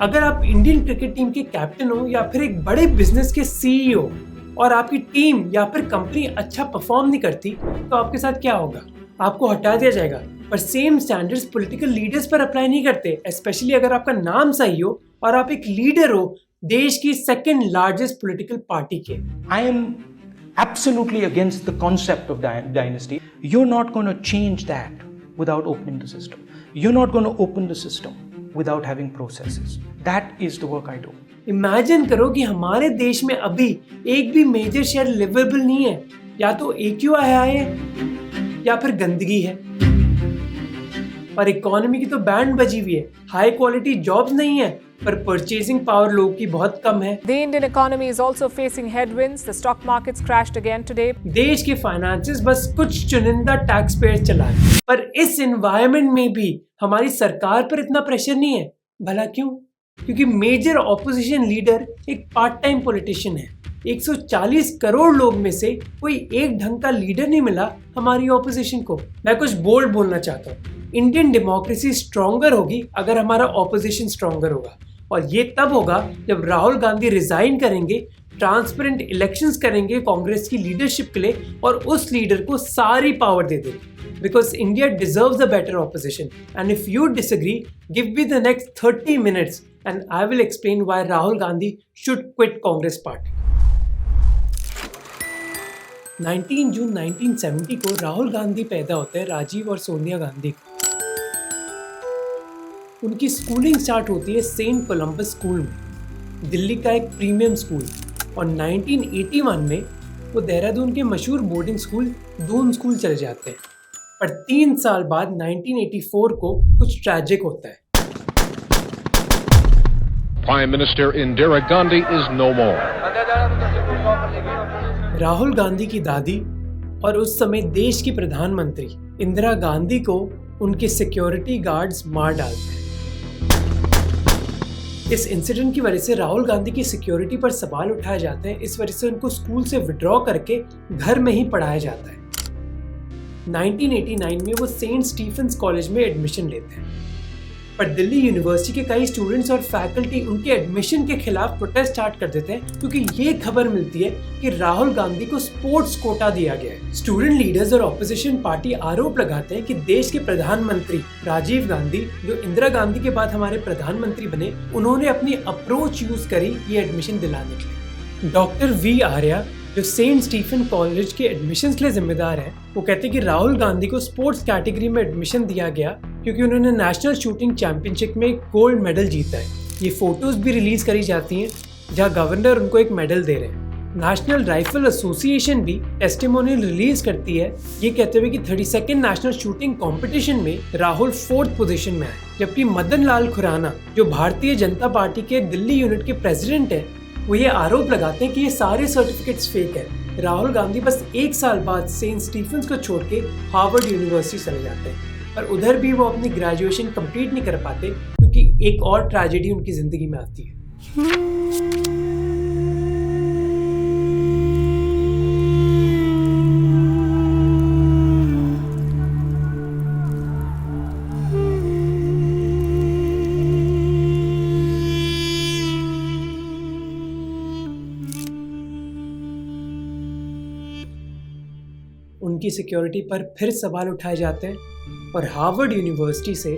अगर आप Indian cricket team के कैप्टन हो या फिर एक बड़े बिजनेस के सीईओ और आपकी टीम या फिर कंपनी अच्छा परफॉर्म नहीं करती तो आपके साथ क्या होगा? आपको हटा दिया जाएगा। पर सेम स्टैंडर्ड्स पॉलिटिकल लीडर्स पर अप्लाई नहीं करते, स्पेशली अगर आपका नाम सही हो और आप एक लीडर हो देश की सेकंड लार्जेस्ट पॉलिटिकल पार्टी के। I am absolutely against the concept of dynasty. You're not going to change that without opening the system. You're not going to open the system without having processes. That is the work I do. Imagine करो कि हमारे देश में अभी एक भी major share liveable नहीं है, या तो AQI है या फिर गंदगी है, और इकोनॉमी की तो बैंड बजी हुई है। हाई क्वालिटी जॉब्स नहीं है पर परचेजिंग पावर लोगों की बहुत कम है। The Indian economy is also facing headwinds. The stock markets crashed again today. देश के फाइनेंसेस बस कुछ चुनिंदा टैक्स पेयर चला रहे हैं। पर इस एनवायरनमेंट में भी हमारी सरकार पर इतना प्रेशर नहीं है। भला क्यों? क्योंकि मेजर ऑपोजिशन लीडर एक पार्ट टाइम पॉलिटिशियन है। 140 करोड़ लोग में से कोई एक ढंग का लीडर नहीं मिला हमारी ऑपोजिशन को। मैं कुछ बोल्ड बोलना चाहता हूँ। इंडियन डेमोक्रेसी स्ट्रॉन्गर होगी अगर हमारा ऑपोजिशन स्ट्रॉन्गर होगा, और ये तब होगा जब राहुल गांधी रिजाइन करेंगे, ट्रांसपेरेंट इलेक्शंस करेंगे कांग्रेस की लीडरशिप के लिए, और उस लीडर को सारी पावर दे देंगे। Because India deserves a better opposition, and if you disagree, give me the next 30 minutes and I will explain why Rahul Gandhi should quit Congress party. 19 जून 1970 को राहुल गांधी पैदा होते हैं राजीव और सोनिया गांधी को। उनकी स्कूलिंग स्टार्ट होती है सेंट कोलंबस स्कूल में, दिल्ली का एक प्रीमियम स्कूल, और 1981 में वो देहरादून के मशहूर बोर्डिंग स्कूल दून स्कूल चले जाते हैं। पर 3 साल बाद 1984 को कुछ ट्रैजिक होता है। Prime Minister Indira Gandhi is no more. Rahul Gandhi की दादी और उस समय देश की प्रधानमंत्री इंदिरा गांधी को उनके सिक्योरिटी गार्ड्स मार डालते हैं। इस इंसिडेंट की वजह से राहुल गांधी की सिक्योरिटी पर सवाल उठाए जाते हैं। इस वजह से उनको स्कूल से विड्रॉ करके घर में ही पढ़ाया जाता है। 1989 में वो सेंट स्टीफेंस कॉलेज में एडमिशन लेते हैं, पर दिल्ली यूनिवर्सिटी के कई स्टूडेंट्स और फैकल्टी उनके एडमिशन के खिलाफ प्रोटेस्ट स्टार्ट कर देते हैं, क्योंकि ये खबर मिलती है कि राहुल गांधी को स्पोर्ट्स कोटा दिया गया है। स्टूडेंट लीडर्स और ऑपोजिशन पार्टी आरोप लगाते हैं कि देश के प्रधानमंत्री राजीव गांधी, जो इंदिरा गांधी के बाद हमारे प्रधानमंत्री बने, उन्होंने अपनी अप्रोच यूज करी ये एडमिशन दिलाने के लिए। डॉक्टर वी आर्या, जो सेंट स्टीफन कॉलेज के एडमिशन के लिए जिम्मेदार है, वो कहते हैं कि राहुल गांधी को स्पोर्ट्स कैटेगरी में एडमिशन दिया गया क्योंकि उन्होंने नेशनल शूटिंग चैंपियनशिप में गोल्ड मेडल जीता है। ये फोटोज भी रिलीज करी जाती हैं जहां गवर्नर उनको एक मेडल दे रहे हैं। नेशनल राइफल एसोसिएशन भी टेस्टिमोनियल रिलीज करती है, ये कहते हुए कि 32nd नेशनल शूटिंग कंपटीशन में राहुल 4th पोजीशन में आए, जबकि मदन लाल खुराना, जो भारतीय जनता पार्टी के दिल्ली यूनिट के प्रेसिडेंट है, वो ये आरोप लगाते हैं कि ये सारे सर्टिफिकेट्स फेक है। राहुल गांधी बस 1 साल बाद सेंट स्टीफेंस को छोड़ के हार्वर्ड यूनिवर्सिटी चले जाते हैं, पर उधर भी वो अपनी ग्रेजुएशन कंप्लीट नहीं कर पाते क्योंकि एक और ट्रेजेडी उनकी जिंदगी में आती है। उनकी सिक्योरिटी पर फिर सवाल उठाए जाते हैं, और हार्वर्ड यूनिवर्सिटी से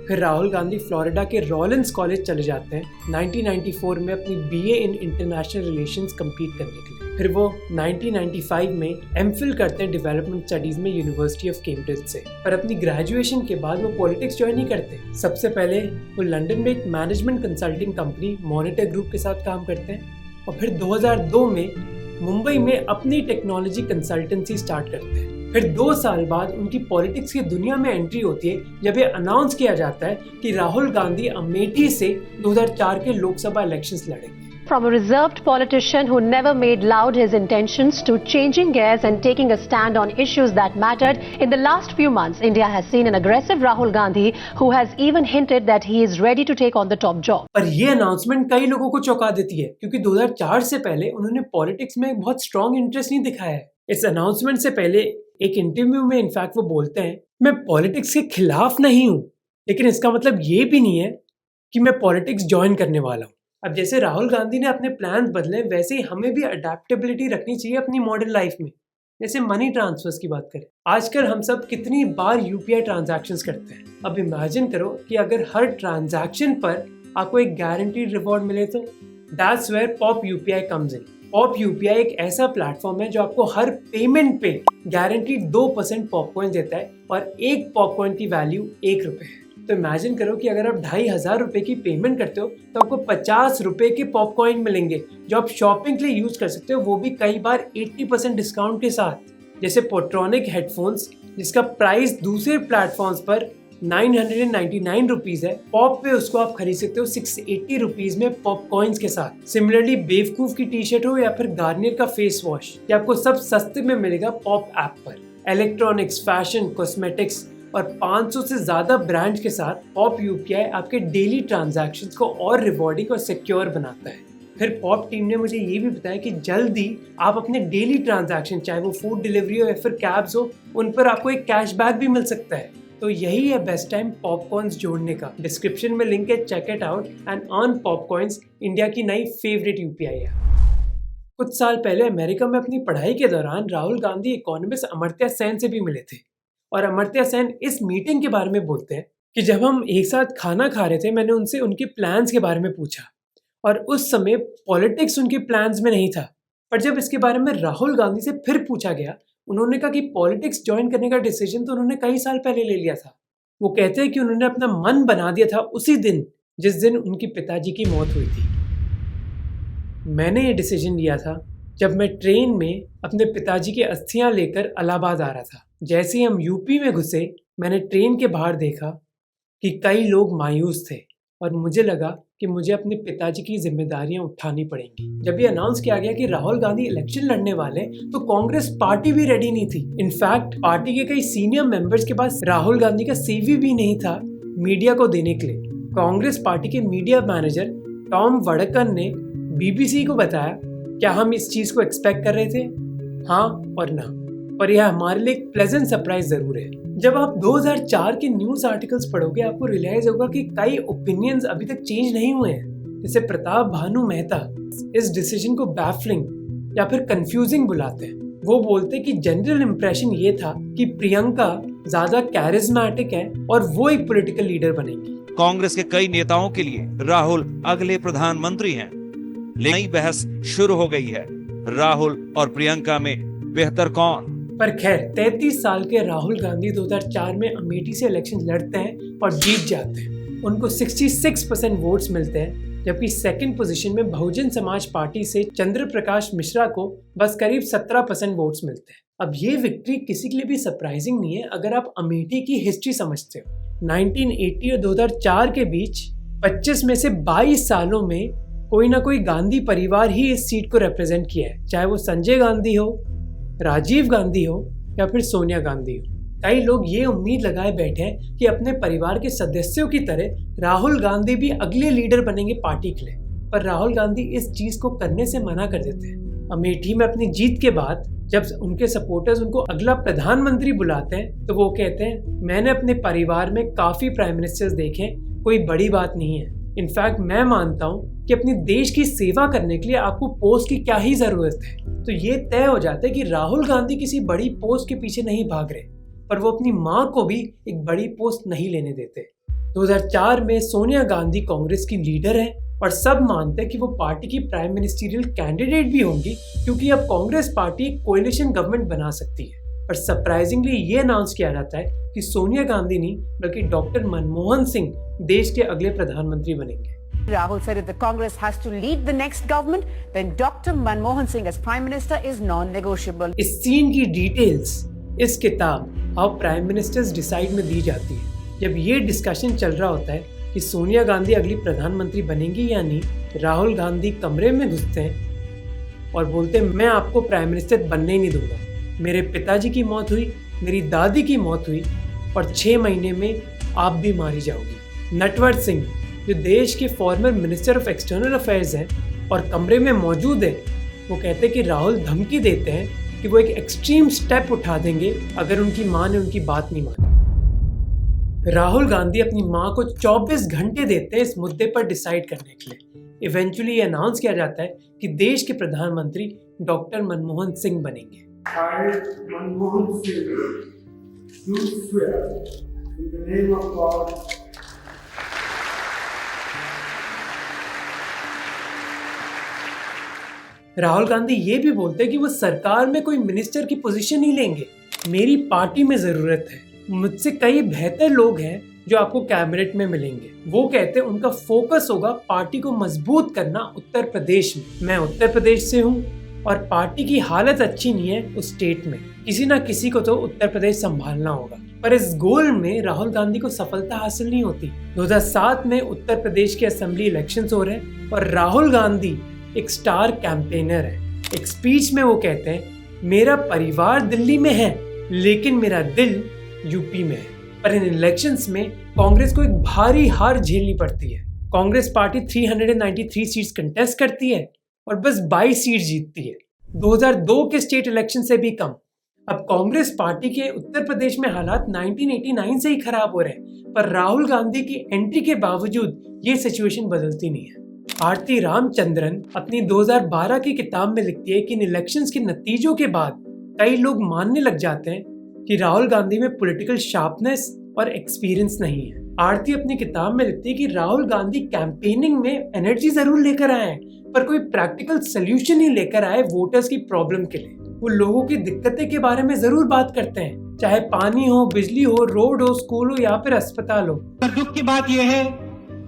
फिर राहुल गांधी फ्लोरिडा के रॉलिंस कॉलेज चले जाते हैं 1994 में अपनी BA in international relations complete करने के लिए। फिर वो 1995 में MPhil करते हैं डेवलपमेंट स्टडीज में यूनिवर्सिटी ऑफ कैम्ब्रिज से। पर अपनी ग्रेजुएशन के बाद वो पॉलिटिक्स ज्वाइन नहीं करते। सबसे पहले वो लंदन में एक management consulting company monitor group के साथ काम करते हैं, और फिर 2002 में मुंबई में अपनी टेक्नोलॉजी कंसल्टेंसी स्टार्ट करते हैं। फिर 2 साल बाद उनकी पॉलिटिक्स की दुनिया में एंट्री होती है जब ये अनाउंस किया जाता है कि राहुल गांधी अमेठी से 2004 के लोकसभा इलेक्शंस लड़ेंगे। From a reserved politician who never made loud his intentions to changing gears and taking a stand on issues that mattered, in the last few months, India has seen an aggressive Rahul Gandhi who has even hinted that he is ready to take on the top job. पर ये announcement कई लोगों को चौंका देती है, क्योंकि 2004 से पहले उन्होंने पॉलिटिक्स में बहुत स्ट्रॉन्ग इंटरेस्ट नहीं दिखाया है। इस अनाउंसमेंट से पहले एक इंटरव्यू में इनफैक्ट वो बोलते हैं, मैं पॉलिटिक्स के खिलाफ नहीं हूँ, लेकिन इसका मतलब ये भी नहीं है कि मैं पॉलिटिक्स ज्वाइन करने वाला हूँ। अब जैसे राहुल गांधी ने अपने प्लान बदले, वैसे ही हमें भी अडेप्टेबिलिटी रखनी चाहिए अपनी मॉडर्न लाइफ में। जैसे मनी ट्रांसफर्स की बात करें, आजकल हम सब कितनी बार यूपीआई ट्रांजैक्शंस करते हैं। अब इमेजिन करो कि अगर हर ट्रांजैक्शन पर आपको एक गारंटीड रिवॉर्ड मिले तो that's where Pop UPI comes in. Pop UPI एक ऐसा प्लेटफॉर्म है जो आपको हर पेमेंट पे गारंटीड 2% पॉपकॉइन देता है और एक पॉपकॉइन की वैल्यू 1 रुपए है। तो इमेजिन करो कि अगर आप 2500 रुपए की पेमेंट करते हो तो आपको 50 रुपए के पॉपकॉइन मिलेंगे जो आप शॉपिंग के लिए यूज कर सकते हो, वो भी कई बार 80% डिस्काउंट के साथ। जैसे पोट्रॉनिक हेडफोन्स जिसका प्राइस दूसरे प्लेटफॉर्म्स पर 999 रुपीज है, पॉप पे उसको आप खरीद सकते हो 680 रुपीज में पॉपकॉइन्स के साथ। सिमिलरली बेवकूफ की टी शर्ट हो या फिर गार्नियर का फेस वॉश, ये आपको सब सस्ते में मिलेगा पॉप ऐप पर। इलेक्ट्रॉनिक्स, फैशन, कॉस्मेटिक्स और 500 से ज्यादा ब्रांड्स के साथ पॉप यूपीआई आपके डेली ट्रांजैक्शंस को और रिवॉर्डिंग और सिक्योर बनाता है। फिर पॉप टीम ने मुझे ये भी बताया कि जल्द ही आप अपने डेली ट्रांजैक्शन, चाहे वो फूड डिलीवरी हो या फिर कैब्स हो, उन पर आपको एक कैशबैक भी मिल सकता है। तो यही है बेस्ट टाइम पॉपकॉर्न्स जोड़ने का। डिस्क्रिप्शन में लिंक है, check it out and earn popcorns. India की नई फेवरेट यूपीआई है। कुछ साल पहले अमेरिका में अपनी पढ़ाई के दौरान राहुल गांधी इकोनॉमिस्ट अमर्त्य सेन से भी मिले थे और अमर्त्य सेन इस मीटिंग के बारे में बोलते हैं कि जब हम एक साथ खाना खा रहे थे, मैंने उनसे उनके प्लान्स के बारे में पूछा और उस समय पॉलिटिक्स उनके प्लान्स में नहीं था। पर जब इसके बारे में राहुल गांधी से फिर पूछा गया, उन्होंने कहा कि पॉलिटिक्स ज्वाइन करने का डिसीजन तो उन्होंने कई साल पहले ले लिया था। वो कहते हैं कि उन्होंने अपना मन बना दिया था उसी दिन जिस दिन उनके पिताजी की मौत हुई थी। मैंने ये डिसीजन लिया था जब मैं ट्रेन में अपने पिताजी की अस्थियां लेकर इलाहाबाद आ रहा था। जैसे ही हम यूपी में घुसे, मैंने ट्रेन के बाहर देखा कि कई लोग मायूस थे और मुझे लगा कि मुझे अपने पिताजी की जिम्मेदारियां उठानी पड़ेंगी। जब ये अनाउंस किया गया कि राहुल गांधी इलेक्शन लड़ने वाले, तो कांग्रेस पार्टी भी रेडी नहीं थी। इनफैक्ट पार्टी के कई सीनियर मेंबर्स के पास राहुल गांधी का सीवी भी नहीं था मीडिया को देने के लिए। कांग्रेस पार्टी के मीडिया मैनेजर टॉम वडकर ने बीबीसी को बताया, क्या हम इस चीज को एक्सपेक्ट कर रहे थे? हाँ और ना, पर यह हमारे लिए एक प्लेजेंट सरप्राइज जरूर है। जब आप 2004 के न्यूज आर्टिकल्स पढ़ोगे, आपको रियलाइज होगा कि कई ओपिनियंस अभी तक चेंज नहीं हुए हैं। जैसे प्रताप भानु मेहता इस डिसीजन को बैफलिंग या फिर कंफ्यूजिंग बुलाते हैं। वो बोलते हैं कि जनरल इंप्रेशन ये था कि प्रियंका ज्यादा कैरिज्मेटिक है और वो एक पॉलिटिकल लीडर बनेंगी। कांग्रेस के कई नेताओं के लिए राहुल अगले प्रधानमंत्री हैं। नई बहस शुरू हो गई है, राहुल और प्रियंका में बेहतर कौन? पर खैर, 33 साल के राहुल गांधी 2004 में अमेठी से इलेक्शन लड़ते हैं और जीत जाते हैं। उनको 66% वोट्स मिलते हैं, जबकि सेकंड पोजीशन में बहुजन समाज पार्टी से चंद्र प्रकाश मिश्रा को बस करीब 17% वोट्स मिलते हैं। अब ये विक्ट्री किसी के लिए भी सरप्राइजिंग नहीं है अगर आप अमेठी की हिस्ट्री समझते हो। 1980 और 2004 के बीच 25 में से 22 सालों में कोई ना कोई गांधी परिवार ही इस सीट को रिप्रेजेंट किया है, चाहे वो संजय गांधी हो, राजीव गांधी हो या फिर सोनिया गांधी हो। कई लोग ये उम्मीद लगाए बैठे हैं कि अपने परिवार के सदस्यों की तरह राहुल गांधी भी अगले लीडर बनेंगे पार्टी के लिए, पर राहुल गांधी इस चीज को करने से मना कर देते हैं। अमेठी में अपनी जीत के बाद जब उनके सपोर्टर्स उनको अगला प्रधानमंत्री बुलाते हैं, तो वो कहते हैं, मैंने अपने परिवार में काफी प्राइम मिनिस्टर्स देखे, कोई बड़ी बात नहीं है। इनफैक्ट मैं मानता हूँ कि अपने देश की सेवा करने के लिए आपको पोस्ट की क्या ही जरूरत है। तो ये तय हो जाता है कि राहुल गांधी किसी बड़ी पोस्ट के पीछे नहीं भाग रहे, पर वो अपनी माँ को भी एक बड़ी पोस्ट नहीं लेने देते। 2004 में सोनिया गांधी कांग्रेस की लीडर है और सब मानते हैं कि वो पार्टी की प्राइम मिनिस्टरियल कैंडिडेट भी होंगी, क्योंकि अब कांग्रेस पार्टी एक कोएलिशन गवर्नमेंट बना सकती है। पर सरप्राइजिंगली ये अनाउंस किया जाता है कि सोनिया गांधी नहीं बल्कि डॉक्टर मनमोहन सिंह देश के अगले प्रधानमंत्री बनेंगे। Rahul said if the Congress has to lead the next government, then Dr. Manmohan Singh as Prime Minister is non-negotiable. इस सीन की डिटेल्स इस किताब हाउ प्राइम मिनिस्टर्स डिसाइड में दी जाती है। जब ये डिस्कशन चल रहा होता है कि सोनिया गांधी अगली प्रधानमंत्री बनेंगी या नहीं, राहुल गांधी कमरे में घुसते हैं और बोलते हैं, मैं आपको प्राइम मिनिस्टर बनने ही नहीं दूंगा। मेरे पिताजी की मौत हुई, मेरी दादी की मौत हुई और 6 महीने में आप भी मारी जाओगी। नटवर सिंह जो देश के former minister of external affairs हैं और कमरे में मौजूद है, वो कहते हैं कि राहुल धमकी देते हैं कि वो एक एक्सट्रीम स्टेप उठा देंगे अगर उनकी माँ ने उनकी बात नहीं मानी। राहुल गांधी अपनी माँ को 24 घंटे देते हैं इस मुद्दे पर डिसाइड करने के लिए। इवेंचुअली ये अनाउंस किया जाता है कि देश के प्रधानमंत्री डॉक्टर मनमोहन सिंह बनेंगे। Manmohan Singh, do swear in the name of God. Rahul Gandhi ये भी बोलते हैं कि वो सरकार में कोई मिनिस्टर की पोजीशन नहीं लेंगे, मेरी पार्टी में जरूरत है, मुझसे कई बेहतर लोग हैं जो आपको कैबिनेट में मिलेंगे। वो कहते हैं उनका फोकस होगा पार्टी को मजबूत करना उत्तर प्रदेश में। मैं उत्तर प्रदेश से हूँ और पार्टी की हालत अच्छी नहीं है उस स्टेट में, किसी ना किसी को तो उत्तर प्रदेश संभालना होगा। पर इस गोल में राहुल गांधी को सफलता हासिल नहीं होती। 2007 में उत्तर प्रदेश के असेंबली इलेक्शंस हो रहे हैं और राहुल गांधी एक स्टार कैंपेनर है। एक स्पीच में वो कहते हैं, मेरा परिवार दिल्ली में है लेकिन मेरा दिल यूपी में है। पर इन इलेक्शंस में कांग्रेस को एक भारी हार झेलनी पड़ती है। कांग्रेस पार्टी 393 सीट्स कंटेस्ट करती है और बस 22 सीट जीतती है, 2002 के स्टेट इलेक्शन से भी कम। अब कांग्रेस पार्टी के उत्तर प्रदेश में हालात 1989 से ही खराब हो रहे हैं, पर राहुल गांधी की एंट्री के बावजूद ये सिचुएशन बदलती नहीं है। आरती रामचंद्रन अपनी 2012 की किताब में लिखती है कि इन इलेक्शंस के नतीजों के बाद कई लोग मानने लग जाते हैं कि राहुल गांधी में पॉलिटिकल शार्पनेस और एक्सपीरियंस नहीं है। आरती अपनी किताब में लिखती है कि राहुल गांधी कैंपेनिंग में एनर्जी जरूर लेकर आए हैं, पर कोई प्रैक्टिकल सोल्यूशन ही लेकर आए वोटर्स की प्रॉब्लम के लिए। वो लोगों की दिक्कतें के बारे में जरूर बात करते हैं, चाहे पानी हो, बिजली हो, रोड हो, स्कूल हो या फिर अस्पताल हो। दुख की बात यह है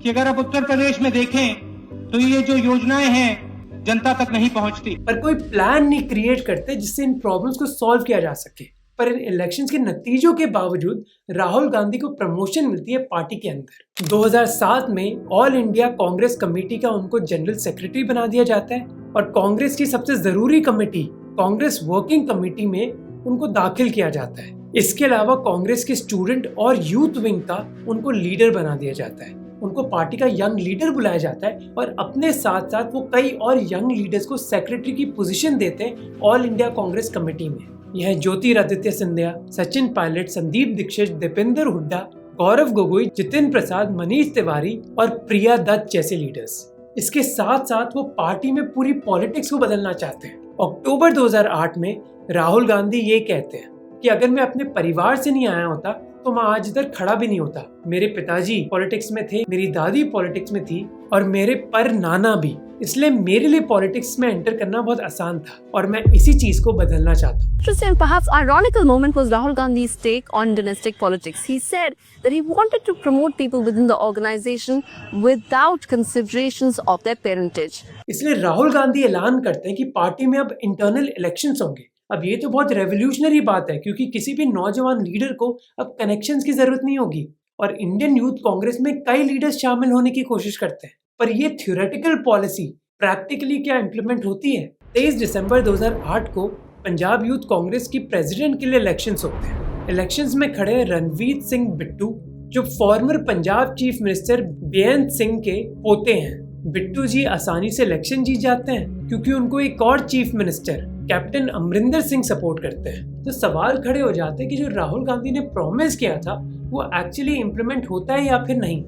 कि अगर आप उत्तर प्रदेश में देखें तो ये जो योजनाएं हैं जनता तक नहीं पहुंचती, पर कोई प्लान नहीं क्रिएट करते जिससे इन प्रॉब्लम्स को सॉल्व किया जा सके। पर इन इलेक्शंस के नतीजों के बावजूद राहुल गांधी को प्रमोशन मिलती है पार्टी के अंदर। 2007 में ऑल इंडिया कांग्रेस कमेटी का उनको जनरल सेक्रेटरी बना दिया जाता है और कांग्रेस की सबसे जरूरी कमेटी कांग्रेस वर्किंग कमेटी में उनको दाखिल किया जाता है। इसके अलावा कांग्रेस के स्टूडेंट और यूथ विंग का उनको लीडर बना दिया जाता है। उनको पार्टी का यंग लीडर बुलाया जाता है और अपने साथ साथ वो कई और यंग लीडर्स को सेक्रेटरी की पोजीशन देते हैं ऑल इंडिया कांग्रेस कमेटी में। यह ज्योतिरादित्य सिंधिया, सचिन पायलट, संदीप दीक्षित, दीपेंद्र हुड्डा, गौरव गोगोई, जितिन प्रसाद, मनीष तिवारी और प्रिया दत्त जैसे लीडर्स। इसके साथ साथ वो पार्टी में पूरी पॉलिटिक्स को बदलना चाहते हैं। अक्टूबर 2008 में राहुल गांधी ये कहते हैं कि अगर मैं अपने परिवार से नहीं आया होता तो मैं आज इधर खड़ा भी नहीं होता। मेरे पिताजी पॉलिटिक्स में थे, मेरी दादी पॉलिटिक्स में थी और मेरे पर नाना भी, इसलिए मेरे लिए पॉलिटिक्स में एंटर करना बहुत आसान था और मैं इसी चीज को बदलना चाहता हूँ। Interesting, perhaps ironical moment was Rahul Gandhi's take on dynastic politics. He said that he wanted to promote people within the organization without considerations of their parentage. इसलिए राहुल गांधी ऐलान करते हैं कि पार्टी में अब इंटरनल इलेक्शंस होंगे। अब ये तो बहुत रेवोल्यूशनरी बात है क्योंकि किसी भी नौजवान लीडर को अब कनेक्शंस की जरूरत नहीं होगी और इंडियन यूथ कांग्रेस में कई लीडर्स शामिल होने की कोशिश करते हैं। पर ये थ्योरेटिकल पॉलिसी प्रैक्टिकली क्या इम्प्लीमेंट होती है? 23 दिसंबर 2008 को पंजाब यूथ कांग्रेस की प्रेसिडेंट के लिए इलेक्शंस होते हैं। इलेक्शंस में खड़े हैं रणवीर सिंह बिट्टू, जो फॉर्मर पंजाब चीफ मिनिस्टर बेअंत सिंह के पोते हैं। बिट्टू जी आसानी से इलेक्शन जीत जाते हैं क्योंकि उनको एक और chief minister captain Amarinder Singh support करते हैं। तो सवाल खड़े हो जाते हैं कि जो राहुल गांधी ने प्रॉमिस किया था वो एक्चुअली इम्प्लीमेंट होता है या फिर नहीं।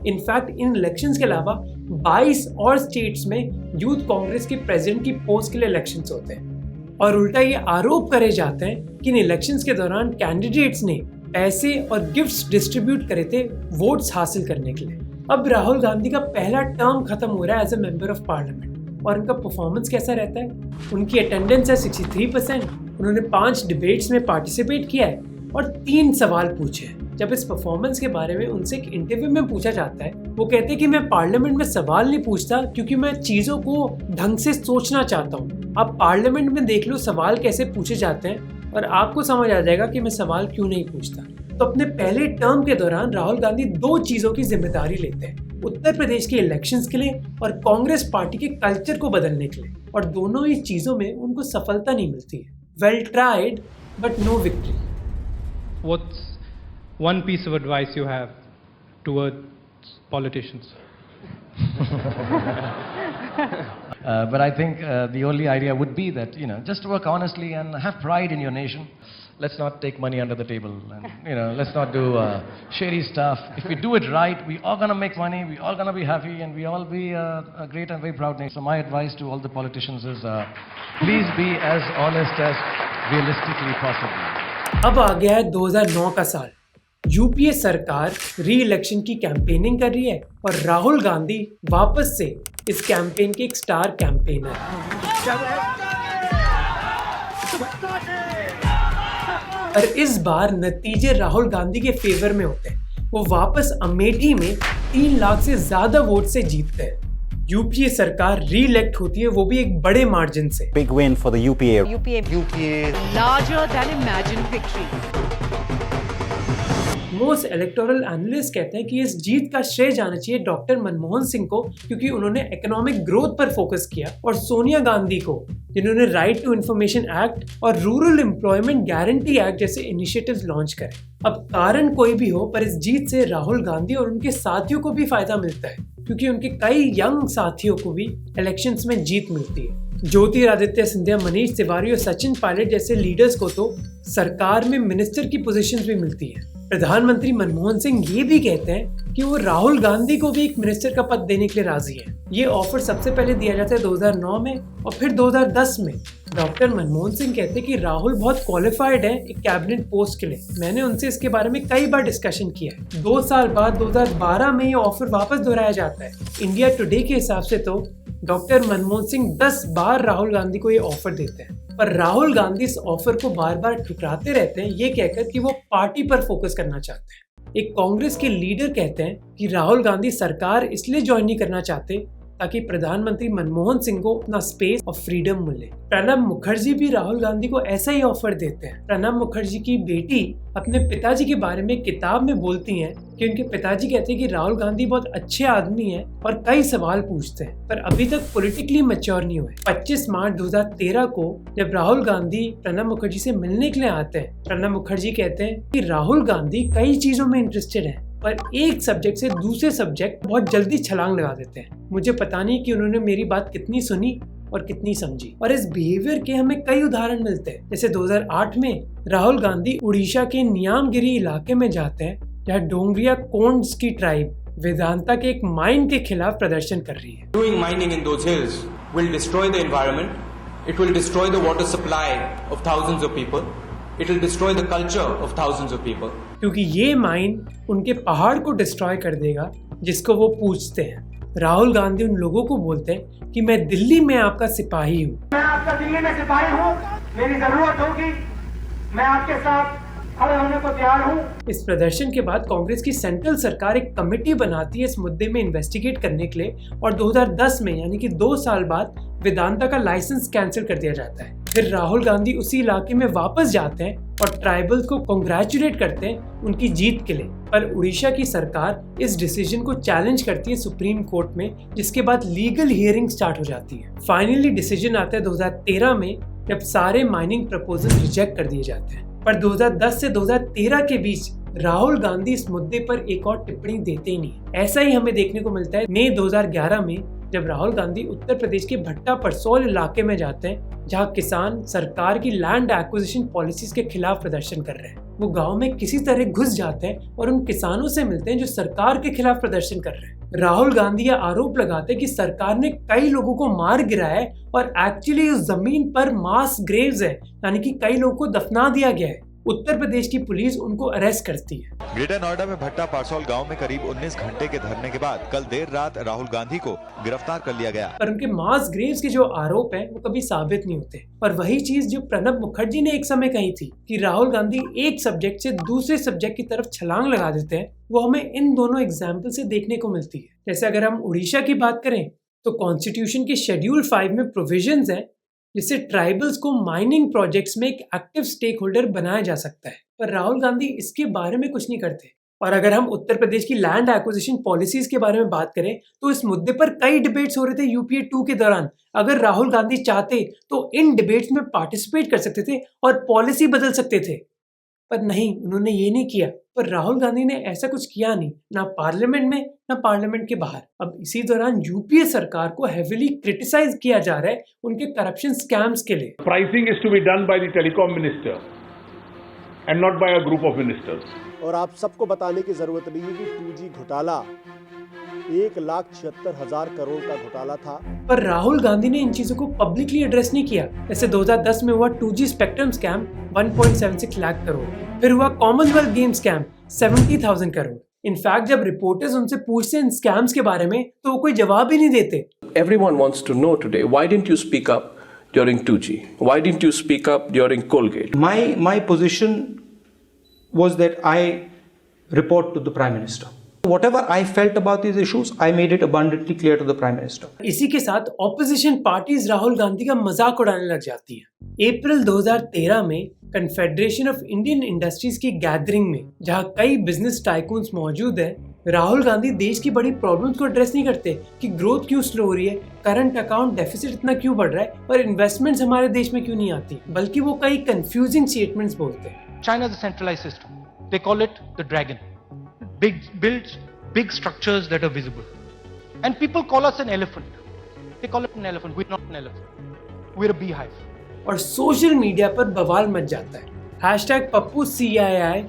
इनफैक्ट इन इलेक्शंस के अलावा 22 और स्टेट्स में यूथ कांग्रेस के प्रेसिडेंट की पोस्ट के लिए इलेक्शंस होते हैं और उल्टा ये आरोप करे जाते हैं कि इन इलेक्शंस के दौरान कैंडिडेट्स ने पैसे और गिफ्ट्स डिस्ट्रीब्यूट करे थे वोट्स हासिल करने के लिए। अब राहुल गांधी का पहला टर्म खत्म हो रहा है as a member of parliament और उनका परफॉर्मेंस कैसा रहता है? उनकी अटेंडेंस है 63%। उन्होंने 5 डिबेट्स में पार्टिसिपेट किया है और 3 सवाल पूछे हैं। जब इस परफॉर्मेंस के बारे में उनसे एक इंटरव्यू में पूछा जाता है, वो कहते हैं कि मैं पार्लियामेंट में सवाल नहीं पूछता क्योंकि मैं चीज़ों को ढंग से सोचना चाहता हूँ। आप पार्लियामेंट में देख लो सवाल कैसे पूछे जाते हैं और आपको समझ आ जाएगा कि मैं सवाल क्यों नहीं पूछता। तो अपने पहले टर्म के दौरान राहुल गांधी 2 चीज़ों की जिम्मेदारी लेते हैं, उत्तर प्रदेश के इलेक्शंस के लिए और कांग्रेस पार्टी के कल्चर को बदलने के लिए, और दोनों ही चीज़ों में उनको सफलता नहीं मिलती है। Well tried but no victory. What's one piece of advice you have towards politicians? But I think the only idea would be that, just work honestly and have pride in your nation. let's not take money under the table, and let's not do shady stuff. If we do it right, we all gonna make money, we all gonna be happy, and we all be a great and very proud nation. So my advice to all the politicians is, please be as honest as realistically possible. अब आ गया है 2009 का साल। UPA सरकार री election की campaigning कर रही है और राहुल गांधी वापस से इस कैंपेन के एक स्टार कैंपेनर हैं। और इस बार नतीजे राहुल गांधी के फेवर में होते हैं। वो वापस अमेठी में 3 लाख से ज्यादा वोट से जीतते हैं। यूपीए सरकार री इलेक्ट होती है, वो भी एक बड़े मार्जिन से। Big win for the UPA. UPA. Larger than imagined victory. Most electoral analyst कहते हैं कि इस जीत का श्रेय जाना चाहिए डॉक्टर मनमोहन सिंह को, क्योंकि उन्होंने इकोनॉमिक ग्रोथ पर फोकस किया, और सोनिया गांधी को, जिन्होंने राइट टू इंफॉर्मेशन एक्ट और रूरल एम्प्लॉयमेंट गारंटी एक्ट जैसे इनिशिएटिव्स लॉन्च करे। अब कारण कोई भी हो, पर इस जीत से राहुल गांधी और उनके साथियों को भी फायदा मिलता है, क्योंकि उनके कई यंग साथियों को भी इलेक्शंस में जीत मिलती है। ज्योतिरादित्य सिंधिया, मनीष तिवारी और सचिन पायलट जैसे लीडर्स को तो सरकार में मिनिस्टर की पोजीशंस भी मिलती है। प्रधानमंत्री मनमोहन सिंह ये भी कहते हैं कि वो राहुल गांधी को भी एक मिनिस्टर का पद देने के लिए राजी है। ये ऑफर सबसे पहले दिया जाता है 2009 में और फिर 2010 में। डॉक्टर मनमोहन सिंह कहते हैं कि राहुल बहुत क्वालिफाइड है एक कैबिनेट पोस्ट के लिए। मैंने उनसे इसके बारे में कई बार डिस्कशन किया है। 2 साल बाद 2012 में ये ऑफर वापस दोहराया जाता है। इंडिया टुडे के हिसाब से तो डॉक्टर मनमोहन सिंह 10 बार राहुल गांधी को ये ऑफर देते हैं, पर राहुल गांधी इस ऑफर को बार बार ठुकराते रहते हैं, ये कहकर कि वो पार्टी पर फोकस करना चाहते हैं। एक कांग्रेस के लीडर कहते हैं कि राहुल गांधी सरकार इसलिए ज्वाइन नहीं करना चाहते ताकि प्रधानमंत्री मनमोहन सिंह को अपना स्पेस और फ्रीडम मिले। प्रणब मुखर्जी भी राहुल गांधी को ऐसा ही ऑफर देते हैं। प्रणब मुखर्जी की बेटी अपने पिताजी के बारे में किताब में बोलती हैं कि उनके पिताजी कहते हैं कि राहुल गांधी बहुत अच्छे आदमी हैं और कई सवाल पूछते हैं, पर अभी तक पॉलिटिकली मैच्योर नहीं हुए। 25 मार्च 2013 को जब राहुल गांधी प्रणब मुखर्जी से मिलने के लिए आते हैं, प्रणब मुखर्जी कहते हैं कि राहुल गांधी कई चीजों में इंटरेस्टेड है, पर एक सब्जेक्ट से दूसरे सब्जेक्ट बहुत जल्दी छलांग लगा देते हैं। मुझे पता नहीं कि उन्होंने मेरी बात कितनी सुनी और कितनी समझी। और इस बिहेवियर के हमें कई उदाहरण मिलते हैं। जैसे 2008 में राहुल गांधी उड़ीसा के नियामगिरी इलाके में जाते हैं, जहाँ डोंगरिया कोंड्स की ट्राइब वेदांता के एक माइन के खिलाफ प्रदर्शन कर रही है। Doing mining in those hills will destroy the environment. It will destroy the water supply of thousands of people. It will destroy the culture of thousands of people. क्योंकि ये माइन उनके पहाड़ को डिस्ट्रॉय कर देगा जिसको वो पूछते हैं। राहुल गांधी उन लोगों को बोलते हैं कि मैं दिल्ली में आपका सिपाही हूँ। मैं आपका दिल्ली में सिपाही हूँ, मेरी जरूरत होगी, मैं आपके साथ खड़े होने को तैयार हूँ। इस प्रदर्शन के बाद कांग्रेस की सेंट्रल सरकार एक कमेटी बनाती है इस मुद्दे में इन्वेस्टिगेट करने के लिए, और 2010 में यानी कि 2 साल बाद वेदांता का लाइसेंस कैंसिल कर दिया जाता है। फिर राहुल गांधी उसी इलाके में वापस जाते हैं और ट्राइबल्स को कांग्रेचुलेट करते हैं उनकी जीत के लिए। पर उड़ीसा की सरकार इस डिसीजन को चैलेंज करती है सुप्रीम कोर्ट में, जिसके बाद लीगल हियरिंग स्टार्ट हो जाती है। फाइनली डिसीजन आता है 2013 में, जब सारे माइनिंग प्रपोजल रिजेक्ट कर दिए जाते हैं। पर 2010 से 2013 के बीच राहुल गांधी इस मुद्दे पर एक और टिप्पणी देते ही नहीं। ऐसा ही हमें देखने को मिलता है मई 2011 में, जब राहुल गांधी उत्तर प्रदेश के भट्टा परसौल इलाके में जाते हैं, जहां किसान सरकार की लैंड एक्विजिशन पॉलिसीज के खिलाफ प्रदर्शन कर रहे हैं। वो गांव में किसी तरह घुस जाते हैं और उन किसानों से मिलते हैं जो सरकार के खिलाफ प्रदर्शन कर रहे हैं। राहुल गांधी यह आरोप लगाते हैं कि सरकार ने कई लोगों को मार गिराया है और एक्चुअली उस जमीन पर मास ग्रेव्स है, यानी कि कई लोगों को दफना दिया गया है। उत्तर प्रदेश की पुलिस उनको अरेस्ट करती है। ग्रेटर नोएडा में भट्टा पारसौल गांव में करीब 19 घंटे के धरने के बाद कल देर रात राहुल गांधी को गिरफ्तार कर लिया गया। पर उनके मास ग्रेव्स के जो आरोप हैं वो कभी साबित नहीं होते। और वही चीज जो प्रणब मुखर्जी ने एक समय कही थी कि राहुल गांधी एक सब्जेक्ट से दूसरे सब्जेक्ट की तरफ छलांग लगा देते हैं, वो हमें इन दोनों एग्जाम्पल से देखने को मिलती है। जैसे अगर हम उड़ीसा की बात करें तो कॉन्स्टिट्यूशन के शेड्यूल 5 में प्रोविजंस है जिससे ट्राइबल्स को माइनिंग प्रोजेक्ट्स में एक एक्टिव स्टेक होल्डर बनाया जा सकता है, पर राहुल गांधी इसके बारे में कुछ नहीं करते। और अगर हम उत्तर प्रदेश की लैंड एक्विजिशन पॉलिसीज के बारे में बात करें तो इस मुद्दे पर कई डिबेट्स हो रहे थे यूपीए 2 के दौरान। अगर राहुल गांधी चाहते तो इन डिबेट्स में पार्टिसिपेट कर सकते थे और पॉलिसी बदल सकते थे, पर नहीं, उन्होंने ये नहीं किया। पर राहुल गांधी ने ऐसा कुछ किया नहीं, ना पार्लियामेंट में ना पार्लियामेंट के बाहर। अब इसी दौरान यूपीए सरकार को हेविली क्रिटिसाइज किया जा रहा है उनके करप्शन स्कैम्स के लिए। Pricing is to be done by the telecom minister. and not by a group of ministers. और आप सबको बताने की जरूरत नहीं है कि 2G घोटाला 1,76,000 करोड़ का घोटाला था। पर राहुल गांधी ने इन चीजों को पब्लिकली एड्रेस नहीं किया। जैसे 2010 में हुआ 2G spectrum scam 1.76 lakh crore, फिर हुआ Commonwealth game scam 70,000 crore. In fact जब रिपोर्टर्स उनसे पूछते हैं इन स्कैम्स के बारे में तो वो कोई जवाब ही नहीं देते। Everyone wants to know today, why didn't you speak up during 2G? Why didn't you speak up during Colgate? My position was that I report to the Prime Minister. Whatever I felt about these issues, I made it abundantly clear to the Prime Minister. इसी के साथ opposition parties Rahul Gandhi का मजाक उड़ाने लग जाती हैं। अप्रैल 2013 में कन्फेडरेशन ऑफ इंडियन इंडस्ट्रीज की गैदरिंग में, जहां कई बिजनेस टाइकून्स मौजूद हैं, राहुल गांधी देश की बड़ी प्रॉब्लम्स को एड्रेस नहीं करते कि ग्रोथ क्यों स्लो हो रही है, करंट अकाउंट डेफिसिट इतना क्यों बढ़ रहा है और इन्वेस्टमेंट्स हमारे देश में क्यों नहीं आती, बल्कि वो कई कंफ्यूजिंग स्टेटमेंट्स बोलते हैं। China is a centralized system. They call it the dragon. Builds big structures that are visible. And people call us an elephant. They call it an elephant. We're not an elephant. We're a beehive. और social media पर बवाल much जाता है। Hashtag Pappu CII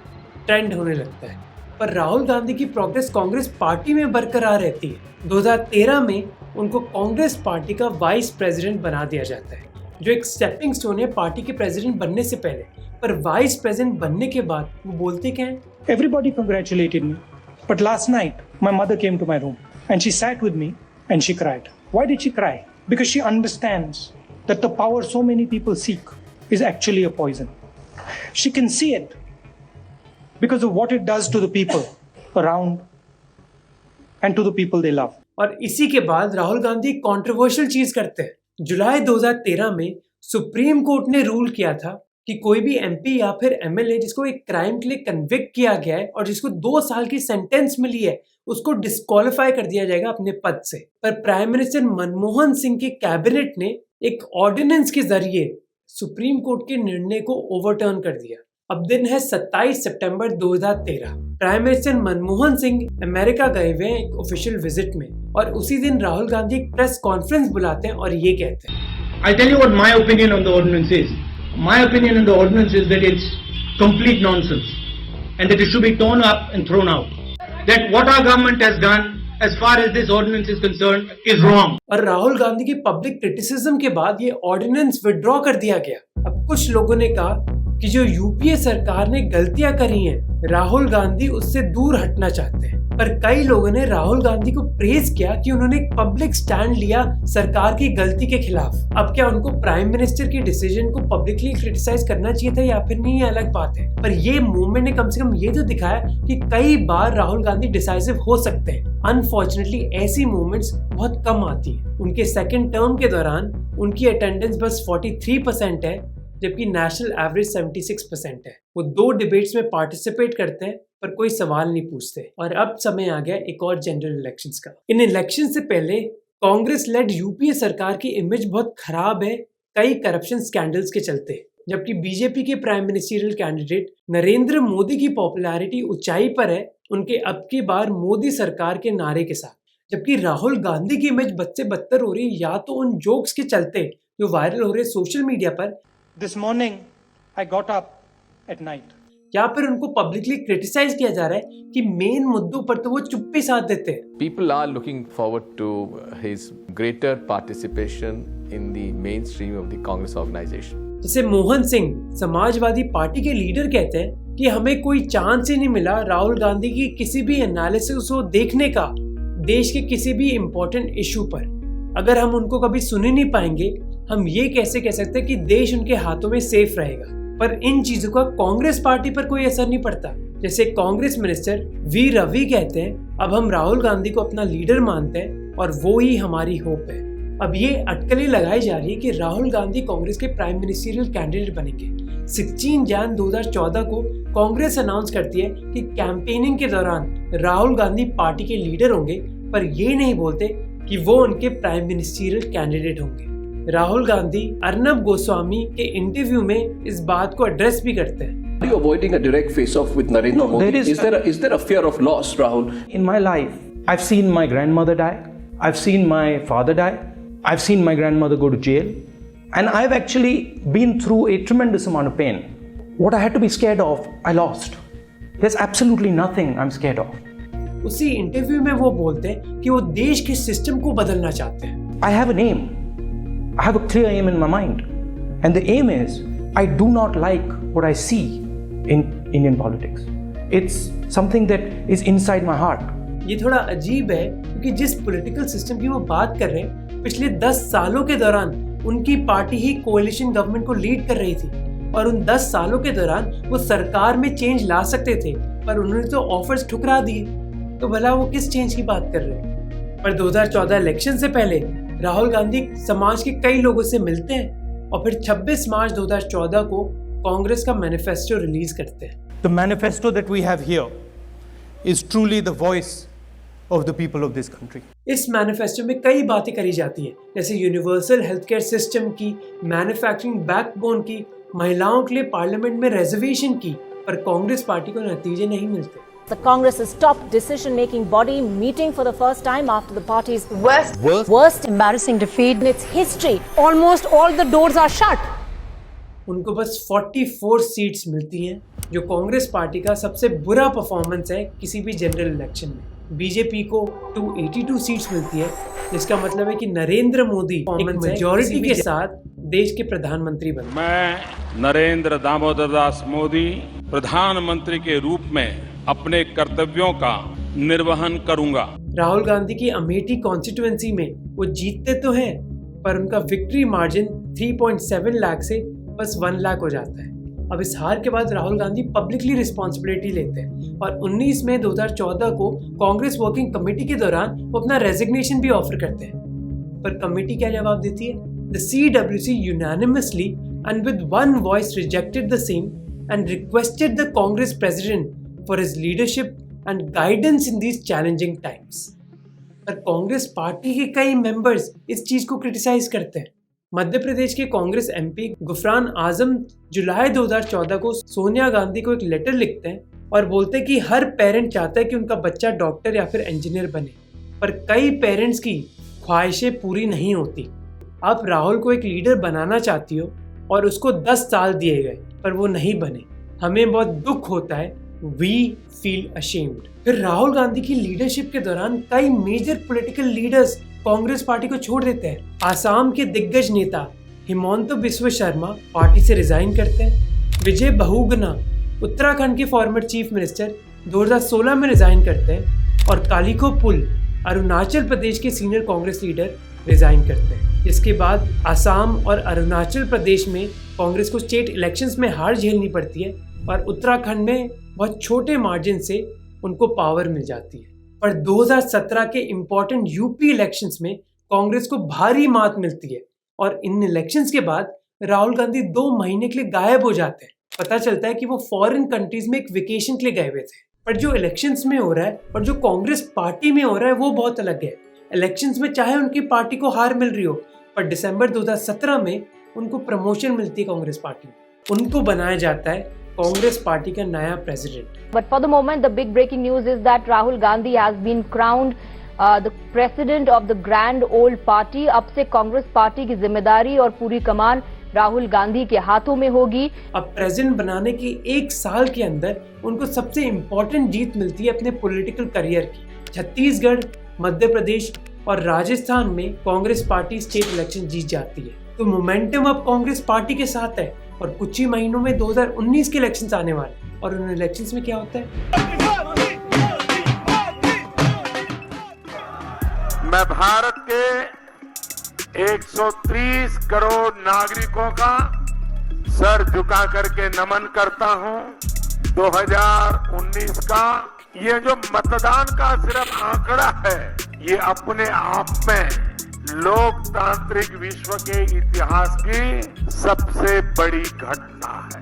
trend होने लगता है। पर राहुल गांधी की प्रोग्रेस कांग्रेस पार्टी में बरकरार रहती है। 2013 में उनको कांग्रेस पार्टी का वाइस प्रेसिडेंट बना दिया जाता है, जो एक स्टेपिंग स्टोन है पार्टी के प्रेसिडेंट बनने से पहले। पर वाइस प्रेसिडेंट बनने के बाद वो बोलते क्या हैं? Everybody congratulated me, but last night my mother came to my room and she sat with me and she cried. Why did she cry? Because she understands that the power so many people seek is actually a poison. She can see it because of what it does to the people around and to the people they love. और इसी के बाद Rahul Gandhi controversial चीज करते हैं। जुलाई 2013 में supreme court ने rule किया था कि कोई भी MP या फिर MLA जिसको एक क्राइम के लिए कन्विक्ट किया गया है और जिसको 2 साल की सेंटेंस मिली है, उसको डिस्क्वालीफाई कर दिया जाएगा अपने पद से। पर प्राइम मिनिस्टर मनमोहन सिंह की कैबिनेट ने एक ऑर्डिनेंस के जरिए सुप्रीम कोर्ट के निर्णय को ओवरटर्न कर दिया। अब दिन है 27 सितंबर 2013। Prime minister Manmohan Singh America गए हुए हैं एक ऑफिशियल विजिट में, और उसी दिन राहुल गांधी एक प्रेस कॉन्फ्रेंस बुलाते हैं और ये कहते हैं, I tell you what my opinion on the ordinance is. My opinion on the ordinance is that it's complete nonsense and that it should be torn up and thrown out. That what our government has done as far as this ordinance is concerned is wrong. और राहुल गांधी की public criticism के बाद ये ordinance withdraw कर दिया गया। अब कुछ लोगों ने कहा कि जो UPA सरकार ने गलतियां करी हैं, राहुल गांधी उससे दूर हटना चाहते हैं। पर कई लोगों ने राहुल गांधी को प्रेज किया कि उन्होंने एक पब्लिक स्टैंड लिया सरकार की गलती के खिलाफ। अब क्या उनको प्राइम मिनिस्टर के डिसीजन को पब्लिकली क्रिटिसाइज करना चाहिए था या फिर नहीं, ये अलग बात है। पर ये मूवमेंट ने कम से कम ये तो दिखाया कि कई बार राहुल गांधी डिसाइसिव हो सकते हैं। अनफॉर्चुनेटली ऐसी मूवमेंट्स बहुत कम आती हैं। उनके सेकेंड टर्म के दौरान उनकी अटेंडेंस बस 43% है, जबकि नेशनल एवरेज 76% है। वो 2 डिबेट्स में पार्टिसिपेट करते हैं पर कोई सवाल नहीं पूछते। और अब समय आ गया एक और जनरल इलेक्शंस का। इन इलेक्शन से पहले कांग्रेस लेड UPA सरकार की इमेज बहुत खराब है कई करप्शन स्कैंडल्स के चलते, जबकि बीजेपी के prime ministerial candidate Narendra Modi की पॉपुलैरिटी ऊंचाई पर है, उनके अब की बार मोदी सरकार के नारे के साथ। जबकि राहुल गांधी की इमेज बद से बदतर हो रही है, या तो उन जोक्स के चलते जो वायरल हो रहे सोशल मीडिया पर, This morning I got up at night. या फिर उनको पब्लिकली क्रिटिसाइज किया जा रहा है कि मेन मुद्दों पर तो वो चुप्पी साध देते हैं। People are looking forward to his greater participation in the mainstream of the Congress organization. जैसे मोहन सिंह समाजवादी पार्टी के लीडर कहते हैं कि हमें कोई चांस ही नहीं मिला राहुल गांधी की किसी भी एनालिसिस को देखने का देश के किसी भी इम्पोर्टेंट इशू पर। अगर हम उनको कभी सुन ही नहीं पाएंगे, हम ये कैसे कह सकते हैं कि देश उनके हाथों में सेफ रहेगा। पर इन चीजों का कांग्रेस पार्टी पर कोई असर नहीं पड़ता। जैसे कांग्रेस मिनिस्टर वी रवि कहते हैं, अब हम राहुल गांधी को अपना लीडर मानते हैं और वो ही हमारी होप है। अब ये अटकलें लगाई जा रही है कि राहुल गांधी कांग्रेस के प्राइम मिनिस्टरियल कैंडिडेट बनेंगे। 16 जनवरी 2014 को कांग्रेस अनाउंस करती है कि कैंपेनिंग के दौरान राहुल गांधी पार्टी के लीडर होंगे, पर ये नहीं बोलते कि वो उनके प्राइम मिनिस्टरियल कैंडिडेट होंगे। राहुल गांधी अर्नब गोस्वामी के इंटरव्यू में इस बात को एड्रेस भी करते हैं। Are you avoiding a direct face-off with Narendra Modi? Is there a fear of loss, Rahul? In my life, I've seen my grandmother die. I've seen my father die. I've seen my grandmother go to jail. And I've actually been through a tremendous amount of pain. What I had to be scared of, I lost. There's absolutely nothing I'm scared of. उसी interview में वो बोलते हैं कि वो देश के system को बदलना चाहते हैं. I have an aim. I have a clear aim in my mind. And the aim is, I do not like what I see in Indian politics. It's something that is inside my heart. ये थोड़ा अजीब है क्योंकि जिस political system की वो बात कर रहे हैं, पिछले 10 सालों के दौरान उनकी पार्टी ही कोएलिशन गवर्नमेंट को लीड कर रही थी और उन 10 सालों के दौरान वो सरकार में चेंज ला सकते थे, पर उन्होंने तो ऑफर्स ठुकरा दिए. तो भला वो किस चेंज की बात कर रहे हैं? पर 2014 इलेक्शन से पहले राहुल गांधी समाज के कई लोगों से मिलते हैं और फिर 26 मार्च 2014 को कांग्रेस का मैनिफेस्टो रिलीज करते हैं. The manifesto that we have here is truly the voice of the people of this country. इस मैनिफेस्टो में कई बातें करी जाती हैं, जैसे यूनिवर्सल हेल्थ केयर सिस्टम की, मैन्युफैक्चरिंग बैकबोन की, महिलाओं के लिए पार्लियामेंट में रिजर्वेशन की, पर कांग्रेस पार्टी को नतीजे नहीं मिलते. The Congress's top decision-making body meeting for the first time after the party's worst embarrassing defeat in its history. Almost all the doors are shut. उनको बस 44 सीट्स मिलती हैं, जो कांग्रेस पार्टी का सबसे बुरा परफॉर्मेंस है किसी भी जनरल इलेक्शन में. बीजेपी को 282 सीट्स मिलती है, जिसका मतलब है कि नरेंद्र मोदी मेजॉरिटी के साथ देश के प्रधानमंत्री बने. मैं नरेंद्र दामोदर दास मोदी प्रधानमंत्री के रूप में अपने कर्तव्यों का निर्वहन करूंगा. राहुल गांधी की अमेठी कॉन्स्टिट्यूएंसी में वो जीतते तो हैं, पर उनका विक्ट्री मार्जिन 3.7 लाख से बस 1 लाख हो जाता है. अब इस हार के बाद राहुल गांधी पब्लिकली रिस्पॉन्सिबिलिटी लेते हैं और 19 मई 2014 को कांग्रेस वर्किंग कमेटी के दौरान वो अपना रेजिग्नेशन भी ऑफर करते हैं. पर कमेटी क्या जवाब देती है? The CWC unanimously and with one voice rejected the same and requested the Congress president for his leadership and guidance in these challenging times. पर कांग्रेस पार्टी के कई मेंबर्स इस चीज को क्रिटिसाइज करते हैं. मध्य प्रदेश के कांग्रेस MP गुफरान आजम जुलाई 2014 को सोनिया गांधी को एक लेटर लिखते हैं और बोलते हैं कि हर पेरेंट चाहता है कि उनका बच्चा डॉक्टर या फिर इंजीनियर बने, पर कई पेरेंट्स की ख्वाहिशें पूरी नहीं होती. आप राहुल को एक लीडर बनाना चाहती हो और उसको 10 साल दिए गए, पर वो नहीं बने. हमें बहुत दुख होता है. We feel ashamed. फिर राहुल गांधी की लीडरशिप के दौरान कई major political leaders Congress party को छोड़ देते हैं. आसाम के दिग्गज नेता हिमंता बिस्वा शर्मा पार्टी से रिजाइन करते हैं. विजय बहुगुणा उत्तराखंड के फॉर्मर चीफ मिनिस्टर 2016 में रिजाइन करते हैं और कालिखो पुल अरुणाचल प्रदेश के सीनियर कांग्रेस लीडर रिजाइन करते हैं. इसके बाद आसाम और अरुणाचल प्रदेश में कांग्रेस को स्टेट इलेक्शंस में हार झेलनी पड़ती है और उत्तराखंड में बहुत छोटे मार्जिन से उनको पावर मिल जाती है. पर 2017 के इम्पोर्टेंट यूपी इलेक्शंस में कांग्रेस को भारी मात मिलती है और इन इलेक्शंस के बाद राहुल गांधी 2 महीने के लिए गायब हो जाते हैं. पता चलता है कि वो फॉरेन कंट्रीज में एक वेकेशन के लिए गए हुए थे. पर जो इलेक्शंस में हो रहा है और जो कांग्रेस पार्टी में हो रहा है वो बहुत अलग है. इलेक्शंस में चाहे उनकी पार्टी को हार मिल रही हो, पर दिसंबर 2017 में उनको प्रमोशन मिलती है कांग्रेस पार्टी में. उनको बनाया जाता है कांग्रेस पार्टी का नया president. But for the moment, the big breaking news is that Rahul Gandhi has been crowned the president of the grand old party. अब से कांग्रेस पार्टी की जिम्मेदारी और पूरी कमान राहुल गांधी के हाथों में होगी. अब प्रेसिडेंट बनाने के 1 साल के अंदर उनको सबसे इम्पोर्टेंट जीत मिलती है अपने पॉलिटिकल करियर की. छत्तीसगढ़, मध्य प्रदेश और राजस्थान में कांग्रेस पार्टी स्टेट इलेक्शन जीत जाती है. तो मोमेंटम अब कांग्रेस पार्टी के साथ है और कुछ ही महीनों में 2019 के इलेक्शंस आने वाले. और उन इलेक्शंस में क्या होता है? मैं भारत के 130 करोड़ नागरिकों का सर झुका करके नमन करता हूं. 2019 का ये जो मतदान का सिर्फ आंकड़ा है, ये अपने आप में लोकतांत्रिक विश्व के इतिहास की सबसे बड़ी घटना है.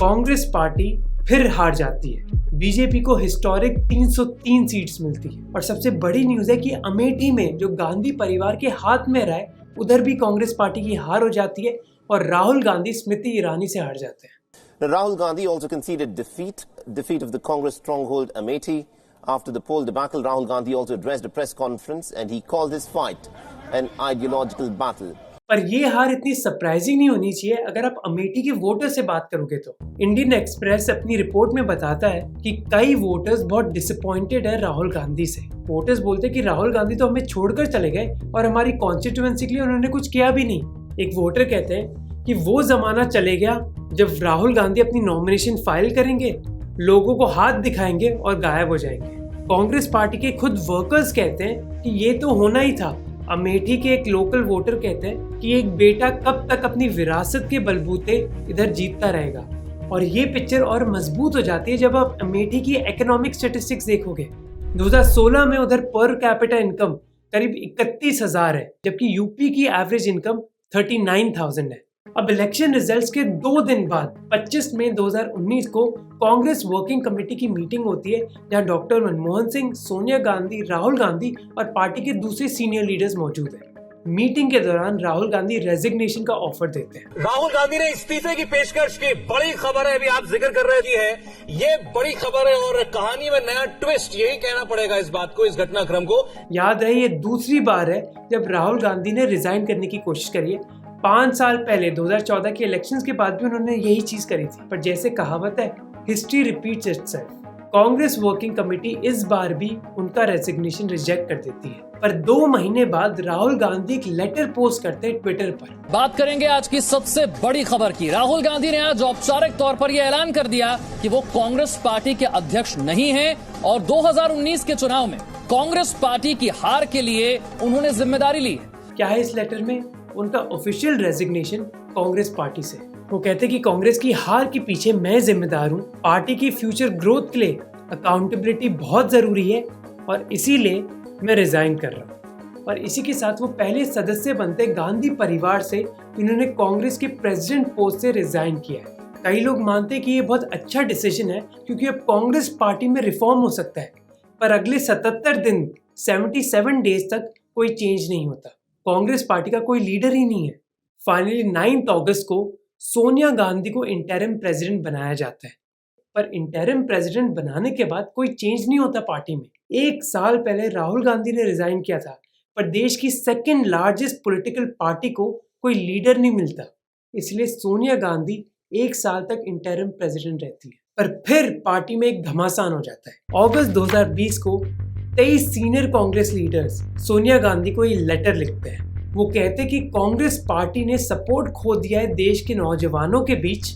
कांग्रेस पार्टी फिर हार जाती है. बीजेपी को हिस्टोरिक 303 सीट्स मिलती है और सबसे बड़ी न्यूज है कि अमेठी में जो गांधी परिवार के हाथ में रहा है, उधर भी कांग्रेस पार्टी की हार हो जाती है और राहुल गांधी स्मृति ईरानी से हार जाते हैं. Rahul Gandhi also conceded defeat of the Congress stronghold Amethi. After the poll debacle, Rahul Gandhi also addressed a press conference and he called his fight an ideological battle. पर ये हार इतनी सरप्राइजिंग नहीं होनी चाहिए अगर आप अमेठी के वोटर से बात करोगे तो। इंडियन एक्सप्रेस अपनी रिपोर्ट में बताता है कि कई वोटर्स बहुत डिसअपॉइंटेड है राहुल गांधी से। वोटर्स बोलते हैं कि राहुल गांधी तो हमें छोड़कर चले गए और हमारी कॉन्स्टिट्यूएंसी के लिए उन्होंने कुछ किया भी नहीं। एक वोटर कहते हैं कि वो जमाना चले गया जब राहुल गांधी अपनी नॉमिनेशन फाइल करेंगे, लोगों को हाथ दिखाएंगे और गायब हो जाएंगे। कांग्रेस पार्टी के खुद वर्कर्स कहते हैं कि ये तो होना ही था। अमेठी के एक लोकल वोटर कहते हैं कि एक बेटा कब तक अपनी विरासत के बलबूते इधर जीतता रहेगा। और ये पिक्चर और मजबूत हो जाती है जब आप अमेठी की इकोनॉमिक स्टैटिस्टिक्स देखोगे। 2016 में उधर पर कैपिटा इनकम करीब 31,000 है, जबकि यूपी की एवरेज इनकम 39,000 है। अब इलेक्शन रिजल्ट्स के 2 दिन बाद 25 मई 2019 को कांग्रेस वर्किंग कमेटी की मीटिंग होती है, जहां डॉक्टर मनमोहन सिंह, सोनिया गांधी, राहुल गांधी और पार्टी के दूसरे सीनियर लीडर्स मौजूद हैं। मीटिंग के दौरान राहुल गांधी रेजिग्नेशन का ऑफर देते हैं। राहुल गांधी ने इस्तीफे की पेशकश की। बड़ी खबर है, अभी आप जिक्र कर रहे हैं, ये बड़ी खबर है और कहानी में नया ट्विस्ट, यही कहना पड़ेगा इस बात को, इस घटनाक्रम को। याद रहे ये दूसरी बार है जब राहुल गांधी ने रिजाइन करने की कोशिश करी है। 5 साल पहले 2014 के इलेक्शंस के बाद भी उन्होंने यही चीज करी थी, पर जैसे कहावत है, history repeats itself. Congress working committee इस बार भी उनका रेजिग्नेशन रिजेक्ट कर देती है, पर 2 महीने बाद राहुल गांधी एक लेटर पोस्ट करते हैं ट्विटर पर। बात करेंगे आज की सबसे बड़ी खबर की। राहुल गांधी ने आज औपचारिक तौर पर यह ऐलान कर दिया कि वो कांग्रेस पार्टी के अध्यक्ष नहीं हैं और 2019 के चुनाव में कांग्रेस पार्टी की हार के लिए उन्होंने जिम्मेदारी ली है। क्या है इस लेटर में? उनका ऑफिशियल रेजिग्नेशन कांग्रेस पार्टी से। वो कहते हैं कि कांग्रेस की हार के पीछे मैं जिम्मेदार हूँ। पार्टी की फ्यूचर ग्रोथ के लिए अकाउंटेबिलिटी बहुत जरूरी है और इसीलिए मैं रिजाइन कर रहा हूँ। और इसी के साथ वो पहले सदस्य बनते गांधी परिवार से जिन्होंने कांग्रेस के प्रेसिडेंट पोस्ट से रिजाइन किया है। कई लोग मानते हैं कि ये बहुत अच्छा डिसीजन है क्योंकि अब कांग्रेस पार्टी में रिफॉर्म हो सकता है, पर अगले 77 दिन 77 डेज तक कोई चेंज नहीं होता। कांग्रेस पार्टी का कोई लीडर ही नहीं है। फाइनली 9 अगस्त को सोनिया गांधी को इंटरिम प्रेसिडेंट बनाया जाता है, पर इंटरिम प्रेसिडेंट बनाने के बाद कोई चेंज नहीं होता पार्टी में। 1 साल पहले राहुल गांधी ने रिजाइन किया था, पर देश की 2nd लार्जेस्ट पॉलिटिकल पार्टी को कोई लीडर नहीं मिलता, इसलिए सोनिया गांधी 1 साल तक इंटरिम प्रेसिडेंट रहती है। पर फिर पार्टी में एक घमासान हो जाता है। अगस्त 2020 को 23 सीनियर कांग्रेस लीडर्स सोनिया गांधी को ये लेटर लिखते हैं। वो कहते हैं कि कांग्रेस पार्टी ने सपोर्ट खो दिया है देश के नौजवानों के बीच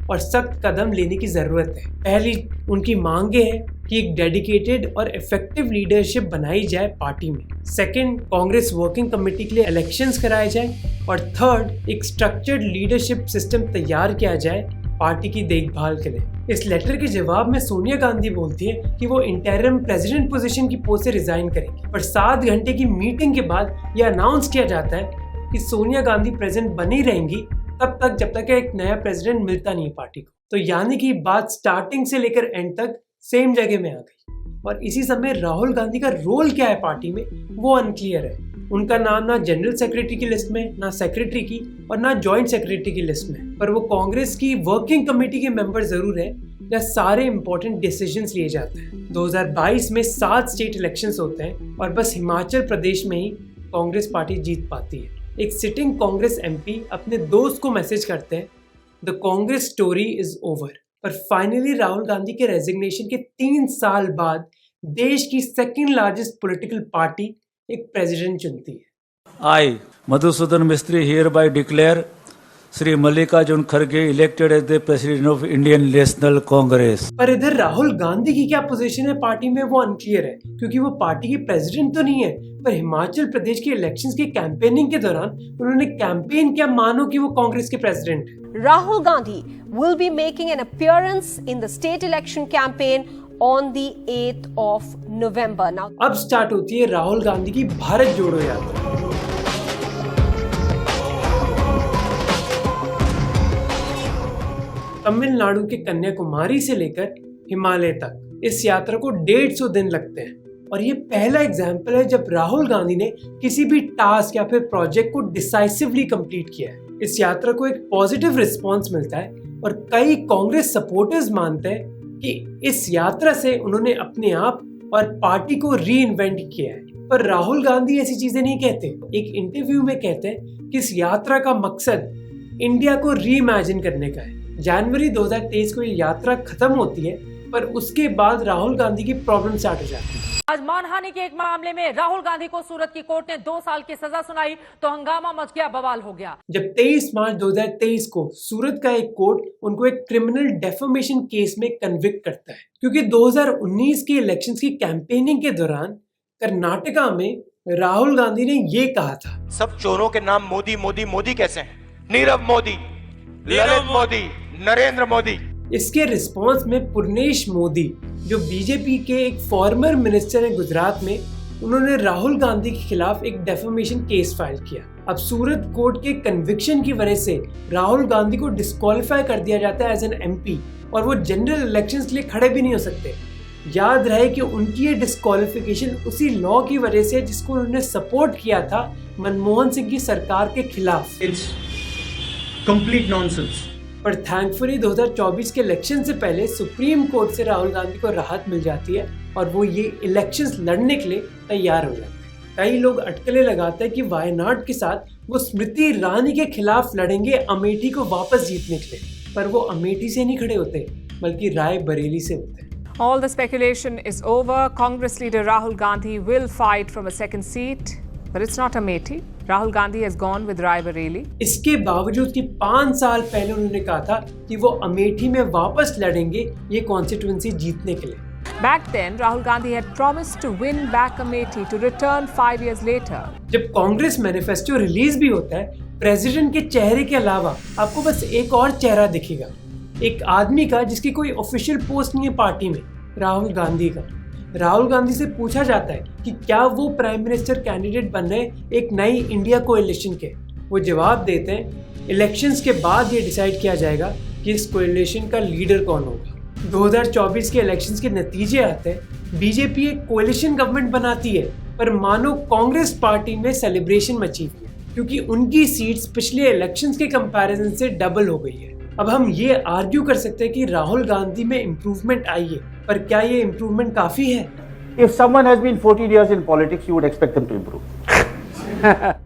और सख्त कदम लेने की जरूरत है। पहली उनकी मांगे हैं कि एक डेडिकेटेड और इफेक्टिव लीडरशिप बनाई जाए पार्टी में। सेकंड, कांग्रेस वर्किंग कमेटी के लिए इलेक्शंस कराए जाए और थर्ड, एक स्ट्रक्चर्ड लीडरशिप सिस्टम तैयार किया जाए पार्टी की देखभाल के लिए। इस लेटर के जवाब में सोनिया गांधी बोलती है कि वो इंटरिम प्रेसिडेंट पोजीशन की पोस्ट से रिजाइन करेंगी, पर 7 घंटे की मीटिंग के बाद यह अनाउंस किया जाता है कि सोनिया गांधी प्रेसिडेंट बनी रहेंगी तब तक जब तक एक नया प्रेसिडेंट मिलता नहीं है पार्टी को। तो यानी कि बात स्टार्टिंग से लेकर एंड तक सेम जगह में आ गई। और इसी समय राहुल गांधी का रोल क्या है पार्टी में वो अनक्लियर है। उनका नाम ना जनरल सेक्रेटरी की लिस्ट में, ना सेक्रेटरी की और ना जॉइंट सेक्रेटरी की लिस्ट में, पर वो कांग्रेस की वर्किंग कमेटी के मेंबर जरूर है जहाँ सारे इंपॉर्टेंट डिसीजंस लिए जाते हैं। 2022 में 7 स्टेट इलेक्शंस होते हैं और बस हिमाचल प्रदेश में ही कांग्रेस पार्टी जीत पाती है। एक सिटिंग कांग्रेस एमपी अपने दोस्त को मैसेज करते हैं, the Congress story is over. पर फाइनली राहुल गांधी के रेजिग्नेशन के 3 साल बाद देश की 2nd लार्जेस्ट पॉलिटिकल पार्टी एक प्रेसिडेंट चुनती है। I, Madhusudan Mistry, hereby declare Sri Mallikarjun Kharge elected as the President of Indian National Congress. पर इधर राहुल गांधी की क्या पोजीशन है पार्टी में वो अनक्लियर है, क्योंकि वो पार्टी की प्रेसिडेंट तो नहीं है, पर हिमाचल प्रदेश के इलेक्शंस के कैंपेनिंग के दौरान उन्होंने कैंपेन किया मानो कि वो कांग्रेस के प्रेसिडेंट है। Rahul Gandhi will be making an appearance in the state election campaign on the 8th of November. Now, अब स्टार्ट होती है राहुल गांधी की भारत जोड़ो यात्रा। तमिलनाडु के कन्याकुमारी से लेकर हिमालय तक इस यात्रा को 150 दिन लगते हैं और ये पहला एग्जाम्पल है जब राहुल गांधी ने किसी भी टास्क या फिर प्रोजेक्ट को डिसाइसिवली कंप्लीट किया है। इस यात्रा को एक पॉजिटिव रिस्पांस मिलता है और कई कांग्रेस सपोर्टर्स मानते हैं कि इस यात्रा से उन्होंने अपने आप और पार्टी को री इन्वेंट किया है। पर राहुल गांधी ऐसी चीजें नहीं कहते। एक इंटरव्यू में कहते हैं कि इस यात्रा का मकसद इंडिया को रीइमेजिन करने का है। जनवरी 2023 को ये यात्रा खत्म होती है, पर उसके बाद राहुल गांधी की प्रॉब्लम स्टार्ट हो जाती है। आज मानहानि के एक मामले में राहुल गांधी को सूरत की कोर्ट ने 2 साल की सजा सुनाई तो हंगामा मच गया, बवाल हो गया। जब 23 मार्च 2023 को सूरत का एक कोर्ट उनको एक क्रिमिनल डेफेमेशन केस में कन्विक्ट करता है, क्योंकि 2019 के इलेक्शंस की कैंपेनिंग के दौरान कर्नाटका में राहुल गांधी ने ये कहा था, सब चोरों के नाम मोदी मोदी मोदी कैसे हैं? नीरव मोदी, ललित मोदी, नरेंद्र मोदी। इसके रिस्पांस में पुर्नेश मोदी, जो बीजेपी के एक फॉर्मर मिनिस्टर हैं गुजरात में, उन्होंने राहुल गांधी के खिलाफ एक डेफेमेशन केस फाइल किया। अब सूरत कोर्ट के कन्विक्शन की वजह से राहुल गांधी को डिस्क्वालीफाई कर दिया जाता है एज एन एमपी, और वो जनरल इलेक्शंस के लिए खड़े भी नहीं हो सकते। याद रहे कि उनकी ये डिस्क्वालिफिकेशन उसी लॉ की वजह से जिसको उन्होंने सपोर्ट किया था मनमोहन सिंह की सरकार के खिलाफ। It's complete nonsense. पर थैंकफुली 2024 के इलेक्शन से पहले सुप्रीम कोर्ट से राहुल गांधी को राहत मिल जाती है और वो ये इलेक्शंस लड़ने के लिए तैयार हो जाते हैं। कई लोग अटकलें लगाते हैं कि वायनाड के साथ वो स्मृति ईरानी के खिलाफ लड़ेंगे अमेठी को वापस जीतने के लिए, पर वो अमेठी से नहीं खड़े होते बल्कि रायबरेली से होते हैं। All the speculation is over. Congress leader Rahul Gandhi will fight from a second seat, but it's not Amethi. Rahul Gandhi has gone with Raebareli. इसके बावजूद कि 5 साल पहले उन्होंने कहा था कि वो अमेठी में वापस लड़ेंगे ये कॉन्स्टिट्यूएंसी जीतने के लिए। Back then, Rahul Gandhi had promised to win back Amethi to return 5 years later. जब कांग्रेस मैनिफेस्टो रिलीज भी होता है, प्रेसिडेंट के चेहरे के अलावा आपको बस एक और चेहरा दिखेगा, एक आदमी का जिसकी कोई ऑफिशियल पोस्ट नहीं है पार्टी में, राहुल गांधी का। राहुल गांधी से पूछा जाता है कि क्या वो प्राइम मिनिस्टर कैंडिडेट बन रहे हैं एक नई इंडिया कोएलिशन के। वो जवाब देते हैं इलेक्शंस के बाद ये डिसाइड किया जाएगा कि इस कोएलिशन का लीडर कौन होगा। 2024 के इलेक्शंस के नतीजे आते हैं, बीजेपी एक कोएलिशन गवर्नमेंट बनाती है, पर मानो कांग्रेस पार्टी में सेलिब्रेशन मची हुई है क्योंकि उनकी सीट्स पिछले इलेक्शंस के कंपैरिजन से डबल हो गई है। अब हम ये आर्ग्यू कर सकते हैं कि राहुल गांधी में इम्प्रूवमेंट आई है, पर क्या ये इम्प्रूवमेंट काफी है? If someone has been 14 years in politics, you would expect them to improve.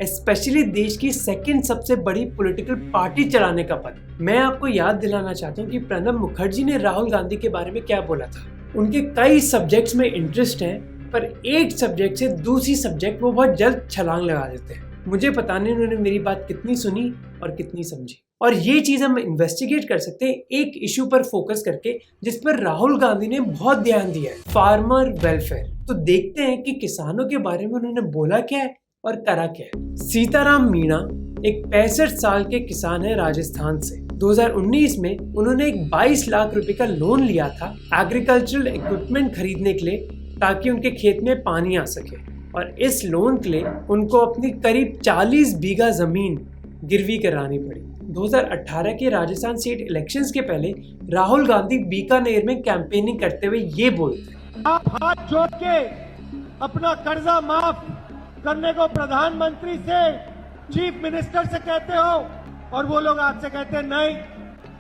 Specially देश की सेकंड सबसे बड़ी पॉलिटिकल पार्टी चलाने का पद। मैं आपको याद दिलाना चाहता हूँ कि प्रणब मुखर्जी ने राहुल गांधी के बारे में क्या बोला था। उनके कई सब्जेक्ट्स में इंटरेस्ट है, पर एक सब्जेक्ट से दूसरी सब्जेक्ट वो बहुत जल्द छलांग लगा देते हैं। मुझे पता नहीं उन्होंने मेरी बात कितनी सुनी और कितनी समझी। और ये चीज हम इन्वेस्टिगेट कर सकते हैं एक इशू पर फोकस करके जिस पर राहुल गांधी ने बहुत ध्यान दिया है, फार्मर वेलफेयर। तो देखते हैं कि किसानों के बारे में उन्होंने बोला क्या है और करा क्या है। सीताराम मीणा एक 65 साल के किसान है राजस्थान से। 2019 में उन्होंने एक 22 लाख रुपए का लोन लिया था एग्रीकल्चरल इक्विपमेंट खरीदने के लिए, ताकि उनके खेत में पानी आ सके। और इस लोन के लिए उनको अपनी करीब 40 बीघा जमीन गिरवी करानी पड़ी। 2018 के राजस्थान स्टेट इलेक्शंस के पहले राहुल गांधी बीकानेर में कैंपेनिंग करते हुए ये बोलते हैं, आप हाथ जोड़ के अपना कर्जा माफ करने को प्रधानमंत्री से, चीफ मिनिस्टर से कहते हो, और वो लोग आपसे कहते हैं नहीं,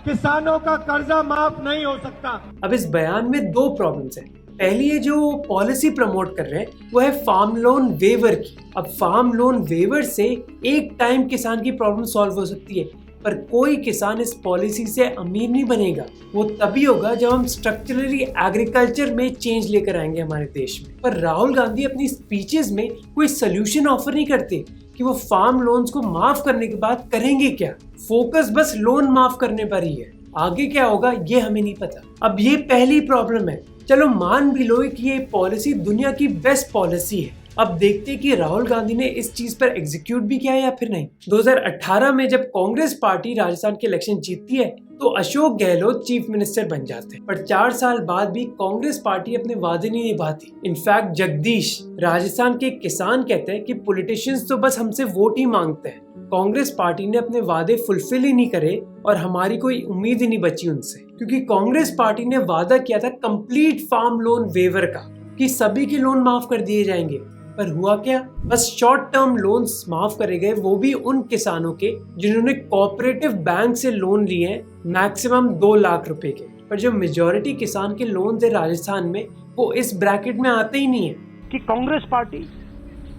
किसानों का कर्जा माफ नहीं हो सकता। अब इस बयान में 2 प्रॉब्लम्स हैं। पहली ये जो पॉलिसी प्रमोट कर रहे हैं वो है फार्म लोन वेवर की। अब फार्म लोन वेवर से एक टाइम किसान की प्रॉब्लम सॉल्व हो सकती है, पर कोई किसान इस पॉलिसी से अमीर नहीं बनेगा। वो तभी होगा जब हम स्ट्रक्चरली एग्रीकल्चर में चेंज लेकर आएंगे हमारे देश में। पर राहुल गांधी अपनी स्पीचेस में कोई सोल्यूशन ऑफर नहीं करते कि वो फार्म लोन्स को माफ करने के बाद करेंगे क्या। फोकस बस लोन माफ करने पर ही है, आगे क्या होगा ये हमें नहीं पता। अब ये पहली प्रॉब्लम है। चलो मान भी लो कि ये पॉलिसी दुनिया की बेस्ट पॉलिसी है। अब देखते हैं कि राहुल गांधी ने इस चीज पर एग्जीक्यूट भी किया है या फिर नहीं। 2018 में जब कांग्रेस पार्टी राजस्थान के इलेक्शन जीतती है तो अशोक गहलोत चीफ मिनिस्टर बन जाते हैं, पर 4 साल बाद भी कांग्रेस पार्टी अपने वादे नहीं निभाती। इनफैक्ट जगदीश, राजस्थान के किसान, कहते हैं कि पॉलिटिशियंस तो बस हमसे वोट ही मांगते हैं। कांग्रेस पार्टी ने अपने वादे फुलफिल ही नहीं करे और हमारी कोई उम्मीद ही नहीं बची उनसे, क्योंकि कांग्रेस पार्टी ने वादा किया था कंप्लीट फार्म लोन वेवर का, कि सभी के लोन माफ कर दिए जाएंगे। पर हुआ क्या? बस शॉर्ट टर्म लोन्स माफ करे गए, वो भी उन किसानों के जिन्होंने कोऑपरेटिव बैंक से लोन लिए हैं मैक्सिमम 2 लाख रुपए के। पर जो मेजॉरिटी किसान के लोन थे राजस्थान में, वो इस ब्रैकेट में आते ही नहीं है। कि कांग्रेस पार्टी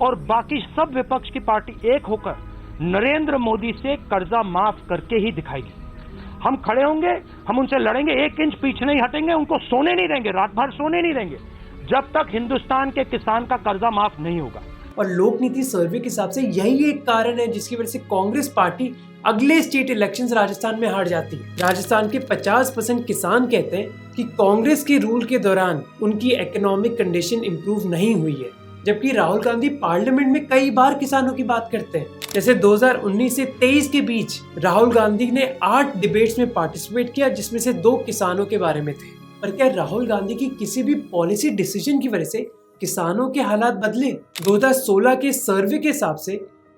और बाकी सब विपक्ष की पार्टी एक होकर नरेंद्र मोदी से कर्जा माफ करके ही दिखाएगी। हम खड़े होंगे, हम उनसे लड़ेंगे, 1 इंच पीछे नहीं हटेंगे, उनको सोने नहीं देंगे, रात भर सोने नहीं देंगे जब तक हिंदुस्तान के किसान का कर्जा माफ नहीं होगा। और लोकनीति सर्वे के हिसाब से यही एक कारण है जिसकी वजह से कांग्रेस पार्टी अगले स्टेट इलेक्शंस राजस्थान में हार जाती है। राजस्थान के 50% किसान कहते हैं कि कांग्रेस के रूल के दौरान उनकी इकोनॉमिक कंडीशन इंप्रूव नहीं हुई है, जबकि राहुल गांधी पार्लियामेंट में कई बार किसानों की बात करते हैं। जैसे 2019 से 23 के बीच राहुल गांधी ने 8 डिबेट्स में पार्टिसिपेट किया, जिसमें से 2 किसानों के बारे में थे। पर क्या राहुल गांधी की किसी भी पॉलिसी डिसीजन की वजह से किसानों के हालात बदले? 2016 के सर्वे के हिसाब से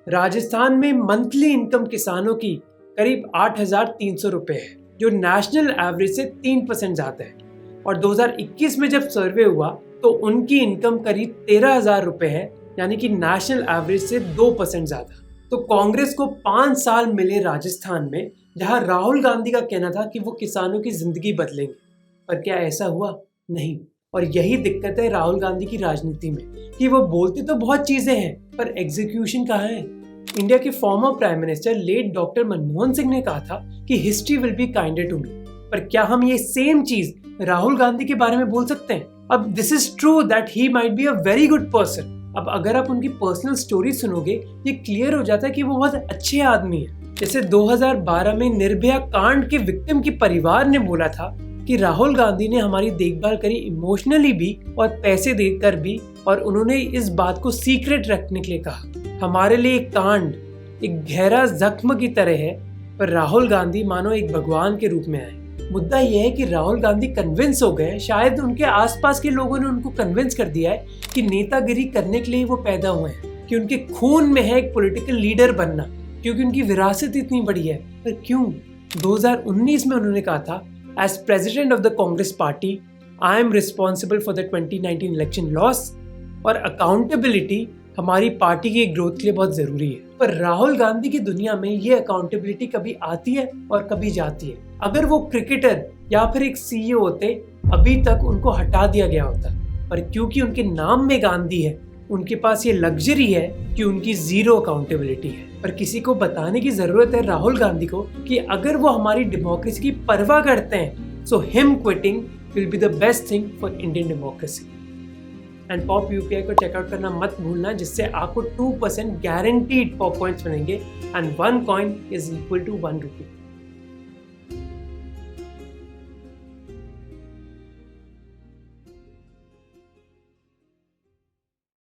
राजस्थान में मंथली इनकम किसानों की करीब 8,300 रुपए है, जो नेशनल एवरेज से 3% ज्यादा है। और 2021 में जब सर्वे हुआ तो उनकी इनकम करीब 13,000 रुपए है, यानी कि नेशनल एवरेज से 2% ज्यादा। तो कांग्रेस को 5 साल मिले राजस्थान में, जहां राहुल गांधी का कहना था कि वो किसानों की जिंदगी बदलेंगे, पर क्या ऐसा हुआ? नहीं। और यही दिक्कत है राहुल गांधी की राजनीति में कि वो बोलते तो बहुत चीजें हैं पर एग्जीक्यूशन कहाँ है। इंडिया के former prime minister late doctor Manmohan Singh ने कहा था कि history will be kinder to me, पर क्या हम ये सेम चीज राहुल गांधी के बारे में बोल सकते हैं? अब this is true that he might be a very good person. अब अगर आप उनकी पर्सनल स्टोरी सुनोगे ये क्लियर हो जाता है कि वो बहुत अच्छे आदमी है। जैसे 2012 में निर्भया कांड के विक्टिम के परिवार ने बोला था कि राहुल गांधी ने हमारी देखभाल करी इमोशनली भी और पैसे देकर भी, और उन्होंने इस बात को सीक्रेट रखने के लिए कहा। हमारे लिए एक कांड एक गहरा जख्म की तरह है, पर राहुल गांधी मानो एक भगवान के रूप में आए। मुद्दा यह है कि राहुल गांधी कन्विंस हो गए, शायद उनके आसपास के लोगों ने उनको कन्विंस कर दिया है कि नेतागिरी करने के लिए वो पैदा हुए हैं, कि उनके खून में है एक पॉलिटिकल लीडर बनना, क्योंकि उनकी विरासत इतनी बड़ी है। पर क्यों? 2019 में उन्होंने कहा था, As president of the Congress party, I am responsible for the 2019 election loss, और अकाउंटेबिलिटी हमारी पार्टी की ग्रोथ के लिए बहुत जरूरी है। पर राहुल गांधी की दुनिया में ये अकाउंटेबिलिटी कभी आती है और कभी जाती है। अगर वो क्रिकेटर या फिर एक सीईओ होते, अभी तक उनको हटा दिया गया होता, पर क्योंकि उनके नाम में गांधी है, उनके पास ये लग्जरी है कि उनकी जीरो अकाउंटेबिलिटी है। पर किसी को बताने की जरूरत है राहुल गांधी को कि अगर वो हमारी डेमोक्रेसी की परवाह करते हैं, so him quitting will be the best thing for Indian democracy. And Pop UPI को चेकआउट करना मत भूलना, जिससे आपको 2% गारंटीड पॉप पॉइंट्स मिलेंगे, and 1 coin is equal to 1 rupee.